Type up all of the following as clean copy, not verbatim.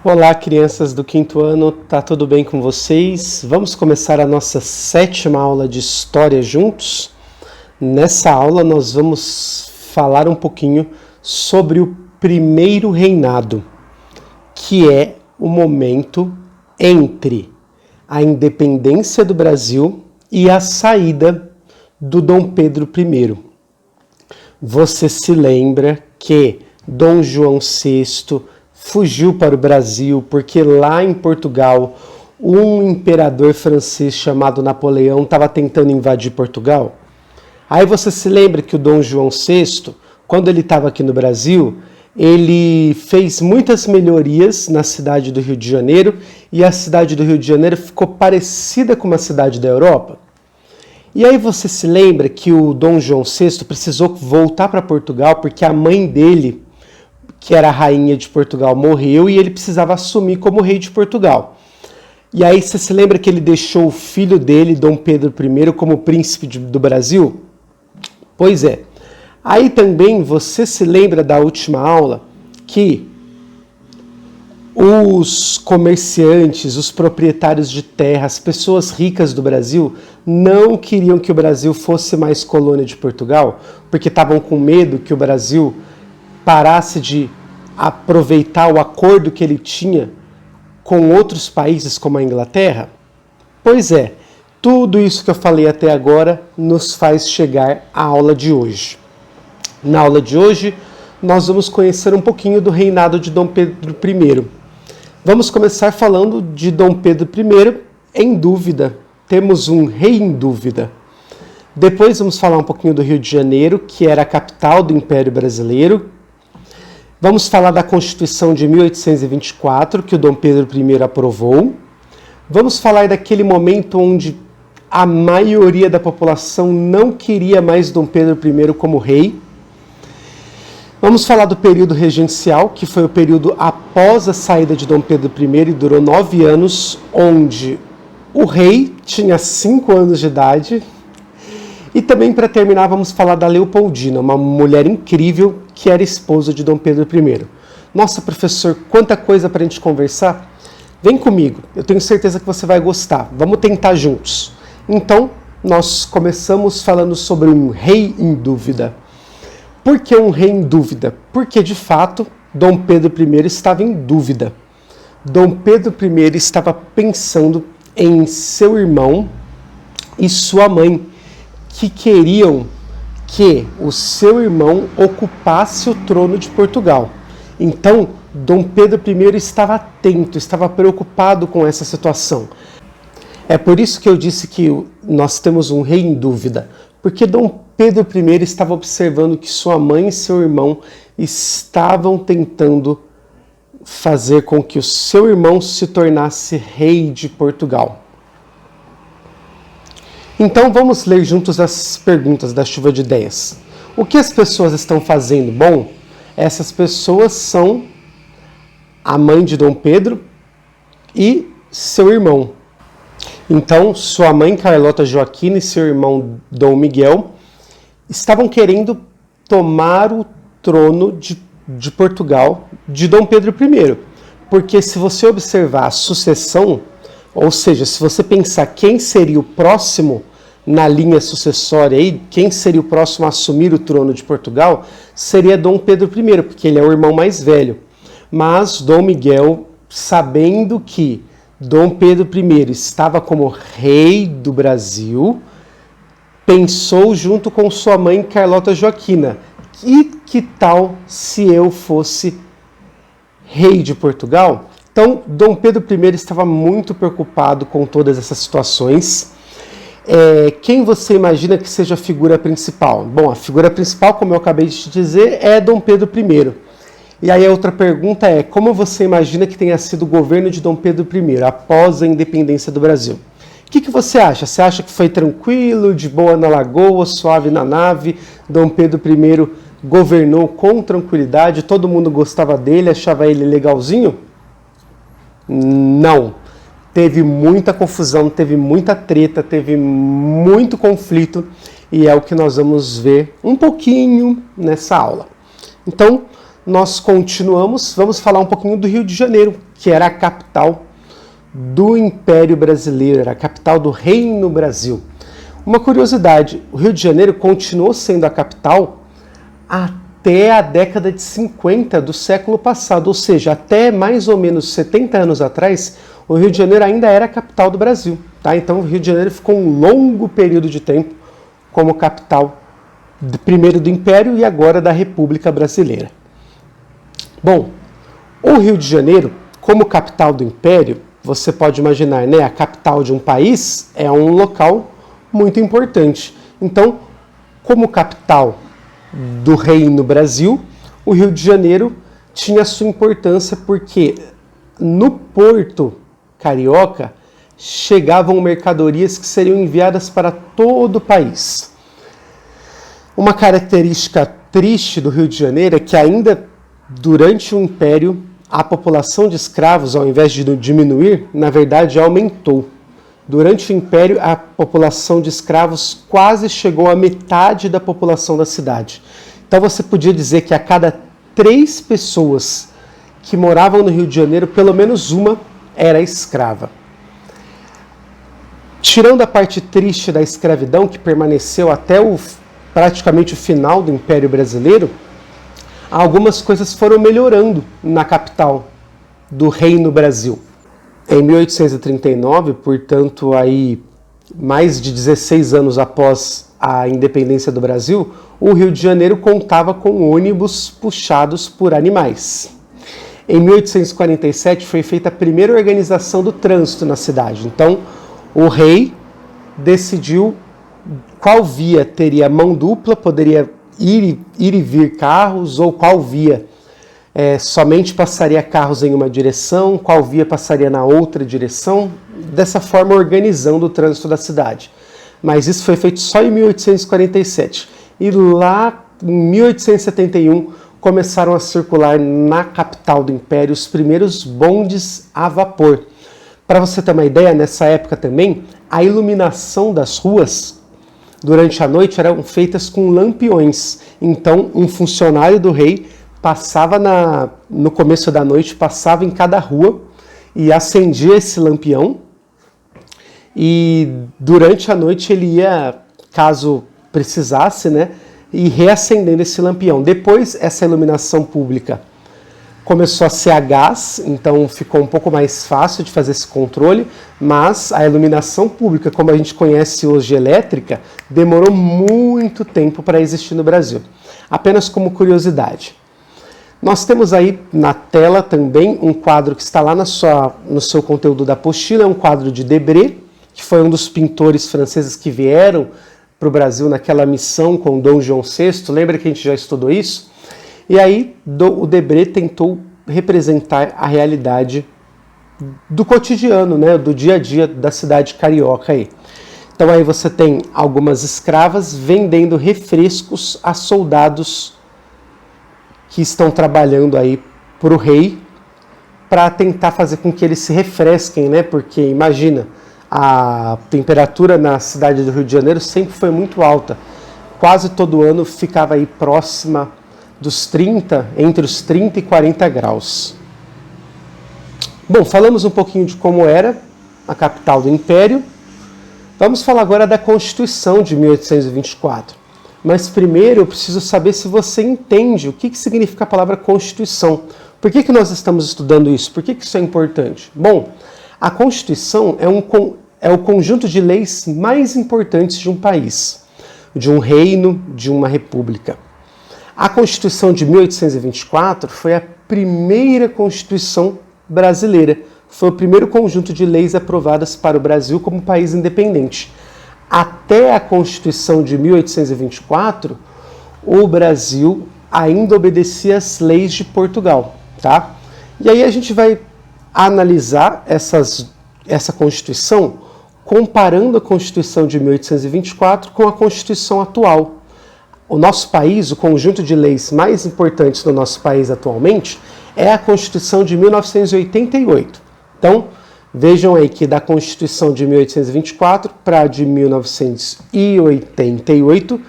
Olá, crianças do quinto ano, tá tudo bem com vocês? Vamos começar a nossa 7ª aula de História juntos? Nessa aula nós vamos falar um pouquinho sobre o primeiro reinado, que é o momento entre a independência do Brasil e a saída do Dom Pedro I. Você se lembra que Dom João VI fugiu para o Brasil porque lá em Portugal um imperador francês chamado Napoleão estava tentando invadir Portugal? Aí você se lembra que o Dom João VI, quando ele estava aqui no Brasil, ele fez muitas melhorias na cidade do Rio de Janeiro e a cidade do Rio de Janeiro ficou parecida com uma cidade da Europa? E aí você se lembra que o Dom João VI precisou voltar para Portugal porque a mãe dele, que era a rainha de Portugal, morreu e ele precisava assumir como rei de Portugal. E aí você se lembra que ele deixou o filho dele, Dom Pedro I, como príncipe do Brasil? Pois é. Aí também você se lembra da última aula que os comerciantes, os proprietários de terra, as pessoas ricas do Brasil não queriam que o Brasil fosse mais colônia de Portugal, porque estavam com medo que o Brasil parasse de aproveitar o acordo que ele tinha com outros países como a Inglaterra? Pois é, tudo isso que eu falei até agora nos faz chegar à aula de hoje. Na aula de hoje, nós vamos conhecer um pouquinho do reinado de Dom Pedro I. Vamos começar falando de Dom Pedro I em dúvida. Temos um rei em dúvida. Depois vamos falar um pouquinho do Rio de Janeiro, que era a capital do Império Brasileiro. Vamos falar da Constituição de 1824, que o Dom Pedro I aprovou. Vamos falar daquele momento onde a maioria da população não queria mais Dom Pedro I como rei. Vamos falar do período regencial, que foi o período após a saída de Dom Pedro I e durou 9 anos, onde o rei tinha 5 anos de idade. E também, para terminar, vamos falar da Leopoldina, uma mulher incrível que era esposa de Dom Pedro I. Nossa, professor, quanta coisa para a gente conversar! Vem comigo, eu tenho certeza que você vai gostar. Vamos tentar juntos. Então, nós começamos falando sobre um rei em dúvida. Por que um rei em dúvida? Porque, de fato, Dom Pedro I estava em dúvida. Dom Pedro I estava pensando em seu irmão e sua mãe, que queriam que o seu irmão ocupasse o trono de Portugal. Então, Dom Pedro I estava atento, estava preocupado com essa situação. É por isso que eu disse que nós temos um rei em dúvida, porque Dom Pedro I estava observando que sua mãe e seu irmão estavam tentando fazer com que o seu irmão se tornasse rei de Portugal. Então vamos ler juntos as perguntas da chuva de ideias. O que as pessoas estão fazendo? Bom, essas pessoas são a mãe de Dom Pedro e seu irmão. Então, sua mãe Carlota Joaquina e seu irmão Dom Miguel estavam querendo tomar o trono de Portugal de Dom Pedro I. Porque se você observar a sucessão, ou seja, se você pensar quem seria o próximo na linha sucessória aí, quem seria o próximo a assumir o trono de Portugal, seria Dom Pedro I, porque ele é o irmão mais velho. Mas Dom Miguel, sabendo que Dom Pedro I estava como rei do Brasil, pensou junto com sua mãe Carlota Joaquina, que tal se eu fosse rei de Portugal? Então, Dom Pedro I estava muito preocupado com todas essas situações. Quem você imagina que seja a figura principal? Bom, a figura principal, como eu acabei de te dizer, é Dom Pedro I. E aí a outra pergunta é, como você imagina que tenha sido o governo de Dom Pedro I após a independência do Brasil? O que você acha? Você acha que foi tranquilo, de boa na lagoa, suave na nave? Dom Pedro I governou com tranquilidade, todo mundo gostava dele, achava ele legalzinho? Não. Teve muita confusão, teve muita treta, teve muito conflito e é o que nós vamos ver um pouquinho nessa aula. Então, nós continuamos, vamos falar um pouquinho do Rio de Janeiro, que era a capital do Império Brasileiro, era a capital do Reino Brasil. Uma curiosidade, o Rio de Janeiro continuou sendo a capital até a década de 50 do século passado, ou seja, até mais ou menos 70 anos atrás, o Rio de Janeiro ainda era a capital do Brasil. Tá? Então o Rio de Janeiro ficou um longo período de tempo como capital primeiro do Império e agora da República Brasileira. Bom, o Rio de Janeiro, como capital do Império, você pode imaginar, né? A capital de um país é um local muito importante. Então, como capital do Reino Brasil, o Rio de Janeiro tinha sua importância porque no Porto Carioca chegavam mercadorias que seriam enviadas para todo o país. Uma característica triste do Rio de Janeiro é que ainda durante o Império a população de escravos, ao invés de diminuir, na verdade aumentou. Durante o Império, a população de escravos quase chegou à metade da população da cidade. Então você podia dizer que a cada 3 pessoas que moravam no Rio de Janeiro, pelo menos uma era escrava. Tirando a parte triste da escravidão, que permaneceu até praticamente o final do Império Brasileiro, algumas coisas foram melhorando na capital do Reino Brasil. Em 1839, portanto, aí mais de 16 anos após a independência do Brasil, o Rio de Janeiro contava com ônibus puxados por animais. Em 1847 foi feita a primeira organização do trânsito na cidade. Então, o rei decidiu qual via teria mão dupla, poderia ir e vir carros, ou qual via somente passaria carros em uma direção, qual via passaria na outra direção, dessa forma organizando o trânsito da cidade. Mas isso foi feito só em 1847. E lá em 1871 começaram a circular na capital do Império os primeiros bondes a vapor. Para você ter uma ideia, nessa época também, a iluminação das ruas durante a noite eram feitas com lampiões. Então, um funcionário do rei passava no começo da noite, passava em cada rua e acendia esse lampião. E durante a noite ele ia, caso precisasse, né, ir reacendendo esse lampião. Depois, essa iluminação pública começou a ser a gás, então ficou um pouco mais fácil de fazer esse controle, mas a iluminação pública, como a gente conhece hoje elétrica, demorou muito tempo para existir no Brasil. Apenas como curiosidade. Nós temos aí na tela também um quadro que está lá no seu conteúdo da apostila, é um quadro de Debré, que foi um dos pintores franceses que vieram para o Brasil naquela missão com Dom João VI, lembra que a gente já estudou isso? E aí o Debré tentou representar a realidade do cotidiano, né, do dia a dia da cidade carioca aí. Então aí você tem algumas escravas vendendo refrescos a soldados que estão trabalhando aí para o rei, para tentar fazer com que eles se refresquem, né? Porque imagina, a temperatura na cidade do Rio de Janeiro sempre foi muito alta. Quase todo ano ficava aí próxima dos 30, entre os 30 e 40 graus. Bom, falamos um pouquinho de como era a capital do Império. Vamos falar agora da Constituição de 1824. Mas primeiro eu preciso saber se você entende o que significa a palavra Constituição. Por que nós estamos estudando isso? Por que isso é importante? Bom, a Constituição é o conjunto de leis mais importantes de um país, de um reino, de uma república. A Constituição de 1824 foi a primeira Constituição brasileira. Foi o primeiro conjunto de leis aprovadas para o Brasil como país independente. Até a Constituição de 1824, o Brasil ainda obedecia às leis de Portugal, tá? E aí a gente vai analisar essa Constituição comparando a Constituição de 1824 com a Constituição atual. O nosso país, o conjunto de leis mais importantes do nosso país atualmente, é a Constituição de 1988. Então, vejam aí que da Constituição de 1824 para a de 1988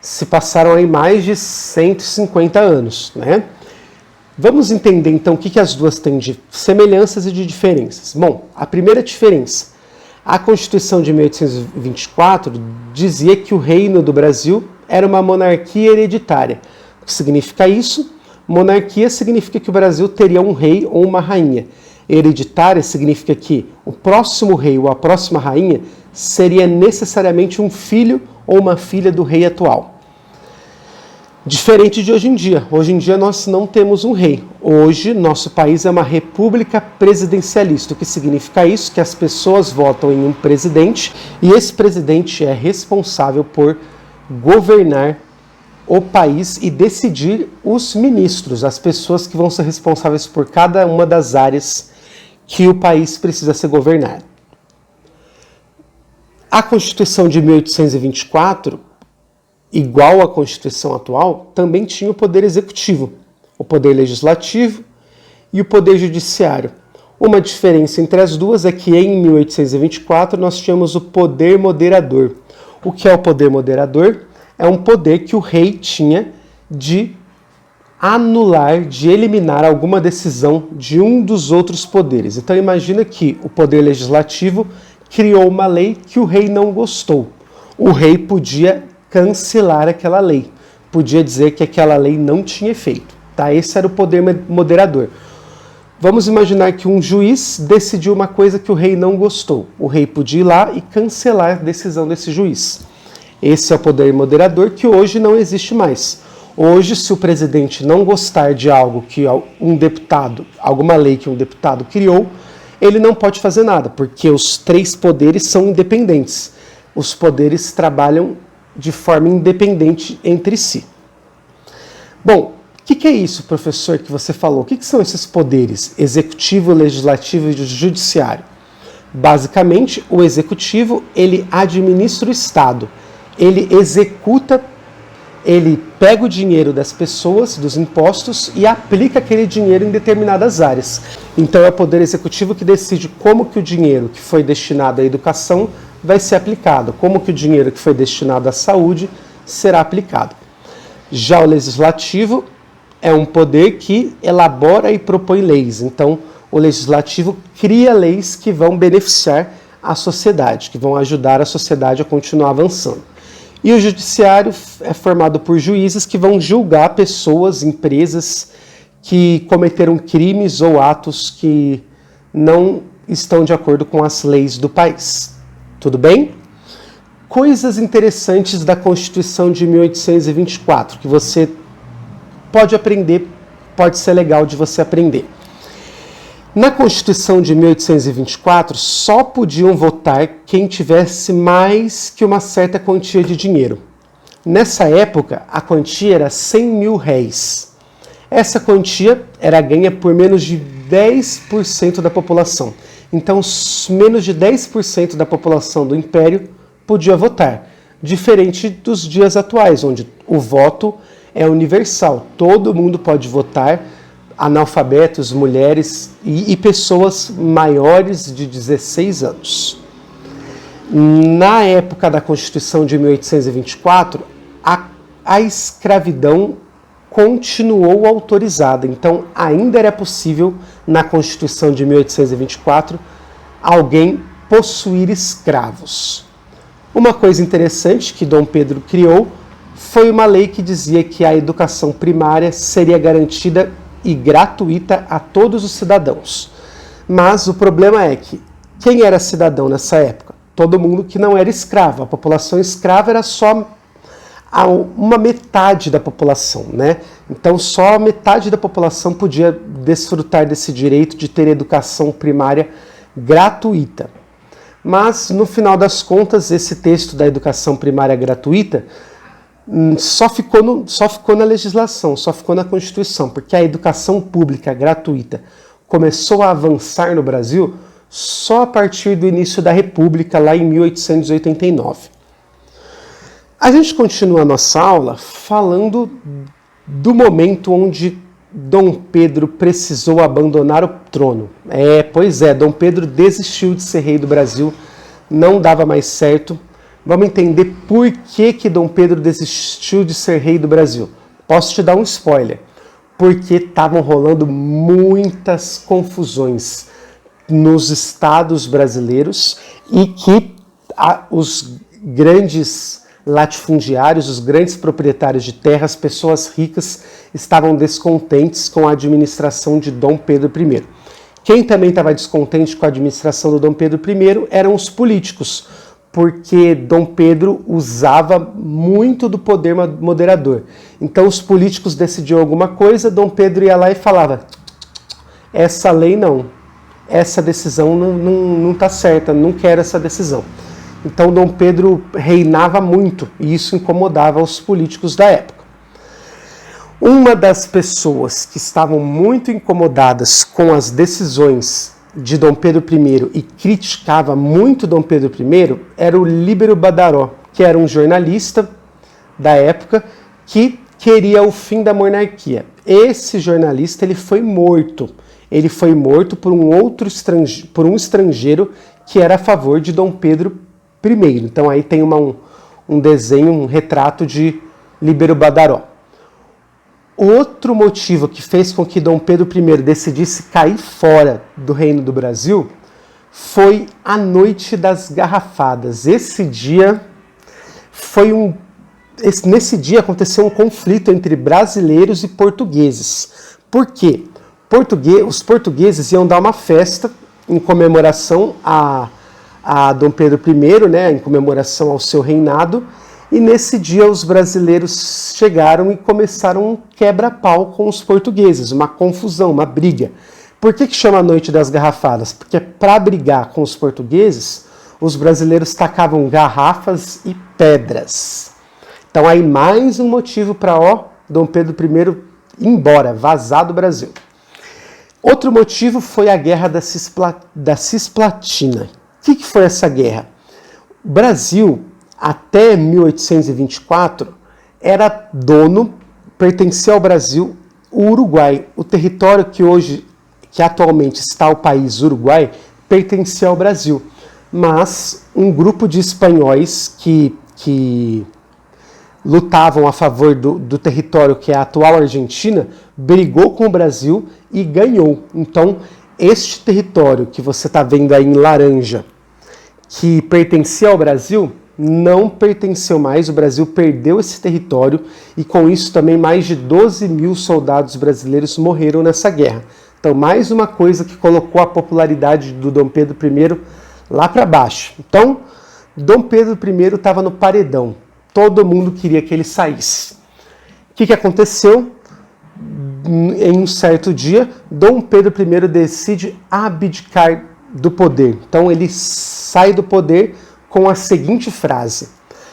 Se passaram aí mais de 150 anos, né? Vamos entender então o que as duas têm de semelhanças e de diferenças. Bom, a primeira diferença, a Constituição de 1824 dizia que o reino do Brasil era uma monarquia hereditária. O que significa isso? Monarquia significa que o Brasil teria um rei ou uma rainha. Hereditária significa que o próximo rei ou a próxima rainha seria necessariamente um filho ou uma filha do rei atual. Diferente de hoje em dia. Hoje em dia nós não temos um rei. Hoje nosso país é uma república presidencialista. O que significa isso? Que as pessoas votam em um presidente e esse presidente é responsável por governar o país e decidir os ministros, as pessoas que vão ser responsáveis por cada uma das áreas que o país precisa ser governado. A Constituição de 1824, igual à Constituição atual, também tinha o poder executivo, o poder legislativo e o poder judiciário. Uma diferença entre as duas é que em 1824 nós tínhamos o poder moderador. O que é o poder moderador? É um poder que o rei tinha de anular, de eliminar alguma decisão de um dos outros poderes. Então imagina que o poder legislativo criou uma lei que o rei não gostou. O rei podia cancelar aquela lei, podia dizer que aquela lei não tinha efeito. Tá? Esse era o poder moderador. Vamos imaginar que um juiz decidiu uma coisa que o rei não gostou. O rei podia ir lá e cancelar a decisão desse juiz. Esse é o poder moderador que hoje não existe mais. Hoje, se o presidente não gostar de algo que um deputado, alguma lei que um deputado criou, ele não pode fazer nada, porque os três poderes são independentes. Os poderes trabalham de forma independente entre si. Bom, o que é isso, professor, que você falou? O que são esses poderes? Executivo, legislativo e judiciário. Basicamente, o executivo, ele administra o Estado. Ele executa, ele pega o dinheiro das pessoas, dos impostos, e aplica aquele dinheiro em determinadas áreas. Então é o poder executivo que decide como que o dinheiro que foi destinado à educação vai ser aplicado, como que o dinheiro que foi destinado à saúde será aplicado. Já o legislativo é um poder que elabora e propõe leis. Então, o legislativo cria leis que vão beneficiar a sociedade, que vão ajudar a sociedade a continuar avançando. E o judiciário é formado por juízes que vão julgar pessoas, empresas que cometeram crimes ou atos que não estão de acordo com as leis do país. Tudo bem? Coisas interessantes da Constituição de 1824 que você pode aprender, pode ser legal de você aprender. Na Constituição de 1824, só podiam votar quem tivesse mais que uma certa quantia de dinheiro. Nessa época, a quantia era 100 mil réis. Essa quantia era ganha por menos de 10% da população. Então, menos de 10% da população do Império podia votar, diferente dos dias atuais, onde o voto é universal. Todo mundo pode votar, analfabetos, mulheres e pessoas maiores de 16 anos. Na época da Constituição de 1824, a escravidão continuou autorizada. Então, ainda era possível, na Constituição de 1824, alguém possuir escravos. Uma coisa interessante que Dom Pedro criou foi uma lei que dizia que a educação primária seria garantida e gratuita a todos os cidadãos. Mas o problema é que quem era cidadão nessa época? Todo mundo que não era escravo. A população escrava era só uma metade da população, né? Então só metade da população podia desfrutar desse direito de ter educação primária gratuita. Mas no final das contas, esse texto da educação primária gratuita só ficou na legislação, só ficou na Constituição, porque a educação pública gratuita começou a avançar no Brasil só a partir do início da República, lá em 1889. A gente continua a nossa aula falando do momento onde Dom Pedro precisou abandonar o trono. Pois é, Dom Pedro desistiu de ser rei do Brasil, não dava mais certo, vamos entender por que Dom Pedro desistiu de ser rei do Brasil. Posso te dar um spoiler. Porque estavam rolando muitas confusões nos estados brasileiros e que os grandes latifundiários, os grandes proprietários de terras, pessoas ricas, estavam descontentes com a administração de Dom Pedro I. Quem também estava descontente com a administração do Dom Pedro I eram os políticos, porque Dom Pedro usava muito do poder moderador. Então os políticos decidiam alguma coisa, Dom Pedro ia lá e falava: essa lei não, essa decisão não está certa, não quero essa decisão. Então Dom Pedro reinava muito e isso incomodava os políticos da época. Uma das pessoas que estavam muito incomodadas com as decisões de Dom Pedro I e criticava muito Dom Pedro I era o Líbero Badaró, que era um jornalista da época que queria o fim da monarquia. Esse jornalista ele foi morto. Ele foi morto por um estrangeiro que era a favor de Dom Pedro I. Então aí tem um desenho, um retrato de Líbero Badaró. Outro motivo que fez com que Dom Pedro I decidisse cair fora do Reino do Brasil foi a Noite das Garrafadas. Nesse dia aconteceu um conflito entre brasileiros e portugueses. Por quê? Os portugueses iam dar uma festa em comemoração a Dom Pedro I, né, em comemoração ao seu reinado. E nesse dia os brasileiros chegaram e começaram um quebra-pau com os portugueses, uma confusão, uma briga. Por que chama a Noite das Garrafadas? Porque para brigar com os portugueses, os brasileiros tacavam garrafas e pedras. Então aí mais um motivo para Dom Pedro I ir embora, vazar do Brasil. Outro motivo foi a Guerra da Cisplatina. O que foi essa guerra? O Brasil, até 1824, pertencia ao Brasil o Uruguai. O território que atualmente está o país Uruguai, pertencia ao Brasil. Mas um grupo de espanhóis que lutavam a favor do território que é a atual Argentina, brigou com o Brasil e ganhou. Então, este território que você está vendo aí em laranja, que pertencia ao Brasil, não pertenceu mais, o Brasil perdeu esse território e com isso também mais de 12 mil soldados brasileiros morreram nessa guerra. Então mais uma coisa que colocou a popularidade do Dom Pedro I lá para baixo. Então Dom Pedro I estava no paredão, todo mundo queria que ele saísse. O que aconteceu? Em um certo dia, Dom Pedro I decide abdicar do poder. Então ele sai do poder com a seguinte frase: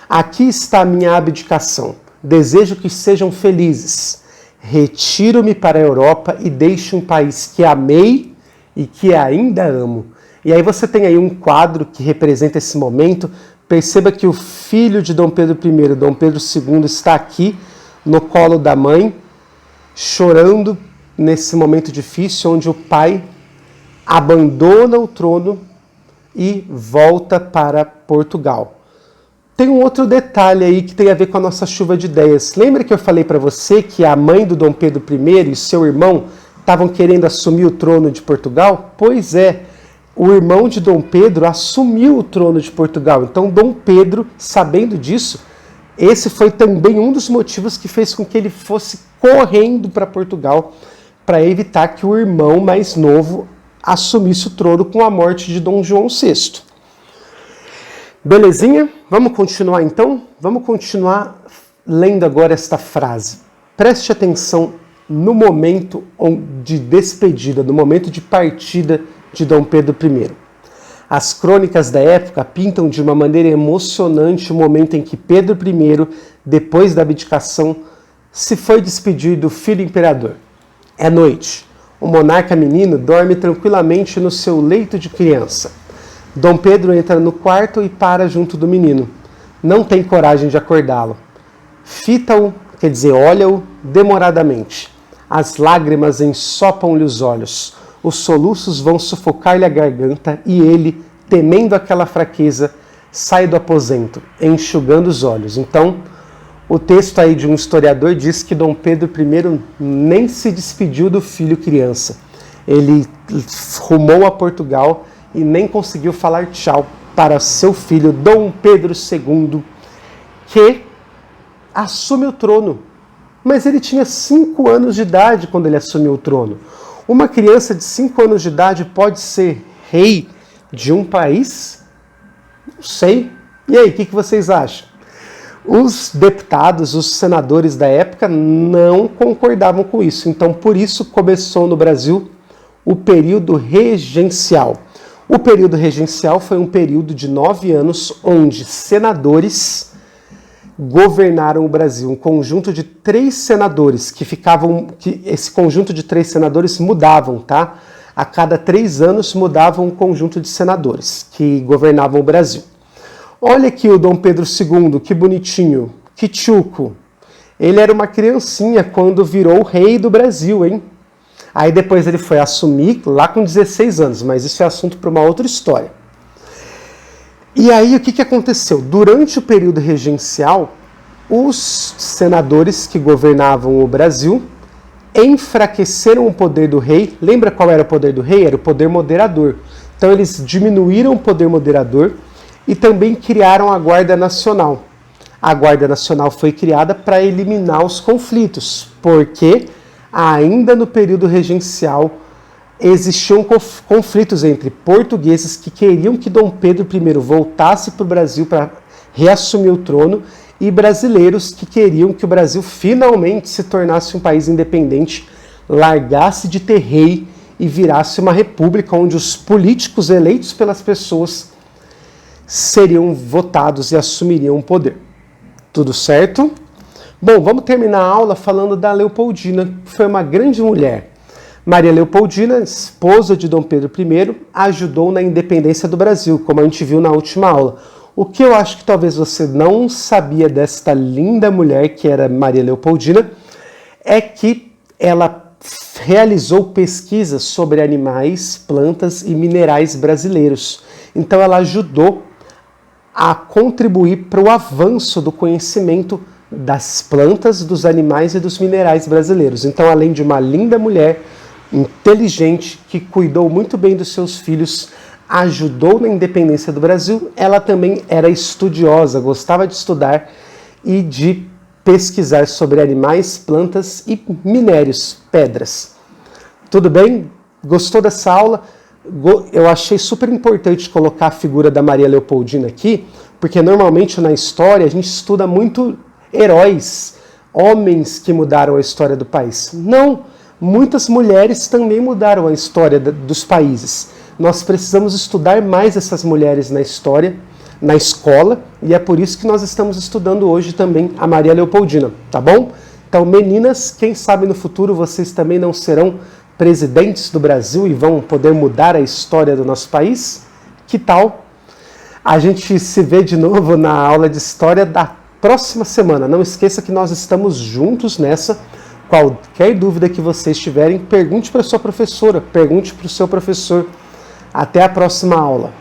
aqui está a minha abdicação, desejo que sejam felizes, retiro-me para a Europa e deixo um país que amei e que ainda amo. E aí você tem aí um quadro que representa esse momento. Perceba que o filho de Dom Pedro I, Dom Pedro II, está aqui no colo da mãe, chorando nesse momento difícil, onde o pai abandona o trono e volta para Portugal. Tem um outro detalhe aí que tem a ver com a nossa chuva de ideias. Lembra que eu falei para você que a mãe do Dom Pedro I e seu irmão estavam querendo assumir o trono de Portugal? Pois é, o irmão de Dom Pedro assumiu o trono de Portugal. Então Dom Pedro, sabendo disso, esse foi também um dos motivos que fez com que ele fosse correndo para Portugal para evitar que o irmão mais novo assumisse o trono com a morte de Dom João VI. Belezinha? Vamos continuar então? Vamos continuar lendo agora esta frase. Preste atenção no momento de despedida, no momento de partida de Dom Pedro I. As crônicas da época pintam de uma maneira emocionante o momento em que Pedro I, depois da abdicação, se foi despedir do filho imperador. É noite. O monarca menino dorme tranquilamente no seu leito de criança. Dom Pedro entra no quarto e para junto do menino. Não tem coragem de acordá-lo. Fita-o, quer dizer, olha-o demoradamente. As lágrimas ensopam-lhe os olhos. Os soluços vão sufocar-lhe a garganta e ele, temendo aquela fraqueza, sai do aposento, enxugando os olhos. Então, o texto aí de um historiador diz que Dom Pedro I nem se despediu do filho criança. Ele rumou a Portugal e nem conseguiu falar tchau para seu filho Dom Pedro II, que assume o trono. Mas ele tinha 5 anos de idade quando ele assumiu o trono. Uma criança de 5 anos de idade pode ser rei de um país? Não sei. E aí, o que vocês acham? Os deputados, os senadores da época não concordavam com isso. Então, por isso, começou no Brasil o período regencial. O período regencial foi um período de 9 anos onde senadores governaram o Brasil. Um conjunto de 3 senadores esse conjunto de 3 senadores mudavam, tá? A cada 3 anos mudavam um conjunto de senadores que governavam o Brasil. Olha aqui o Dom Pedro II, que bonitinho, que tchuco. Ele era uma criancinha quando virou rei do Brasil, hein? Aí depois ele foi assumir lá com 16 anos, mas isso é assunto para uma outra história. E aí o que aconteceu? Durante o período regencial, os senadores que governavam o Brasil enfraqueceram o poder do rei. Lembra qual era o poder do rei? Era o poder moderador. Então eles diminuíram o poder moderador e também criaram a Guarda Nacional. A Guarda Nacional foi criada para eliminar os conflitos, porque ainda no período regencial existiam conflitos entre portugueses que queriam que Dom Pedro I voltasse para o Brasil para reassumir o trono e brasileiros que queriam que o Brasil finalmente se tornasse um país independente, largasse de ter rei e virasse uma república onde os políticos eleitos pelas pessoas seriam votados e assumiriam o poder. Tudo certo? Bom, vamos terminar a aula falando da Leopoldina, que foi uma grande mulher. Maria Leopoldina, esposa de Dom Pedro I, ajudou na independência do Brasil, como a gente viu na última aula. O que eu acho que talvez você não sabia desta linda mulher, que era Maria Leopoldina, é que ela realizou pesquisas sobre animais, plantas e minerais brasileiros. Então ela ajudou a contribuir para o avanço do conhecimento das plantas, dos animais e dos minerais brasileiros. Então, além de uma linda mulher, inteligente, que cuidou muito bem dos seus filhos, ajudou na independência do Brasil, ela também era estudiosa, gostava de estudar e de pesquisar sobre animais, plantas e minérios, pedras. Tudo bem? Gostou dessa aula? Eu achei super importante colocar a figura da Maria Leopoldina aqui, porque normalmente na história a gente estuda muito heróis, homens que mudaram a história do país. Não, muitas mulheres também mudaram a história dos países. Nós precisamos estudar mais essas mulheres na história, na escola, e é por isso que nós estamos estudando hoje também a Maria Leopoldina, tá bom? Então, meninas, quem sabe no futuro vocês também não serão presidentes do Brasil e vão poder mudar a história do nosso país? Que tal? A gente se vê de novo na aula de história da próxima semana. Não esqueça que nós estamos juntos nessa. Qualquer dúvida que vocês tiverem, pergunte para a sua professora, pergunte para o seu professor. Até a próxima aula.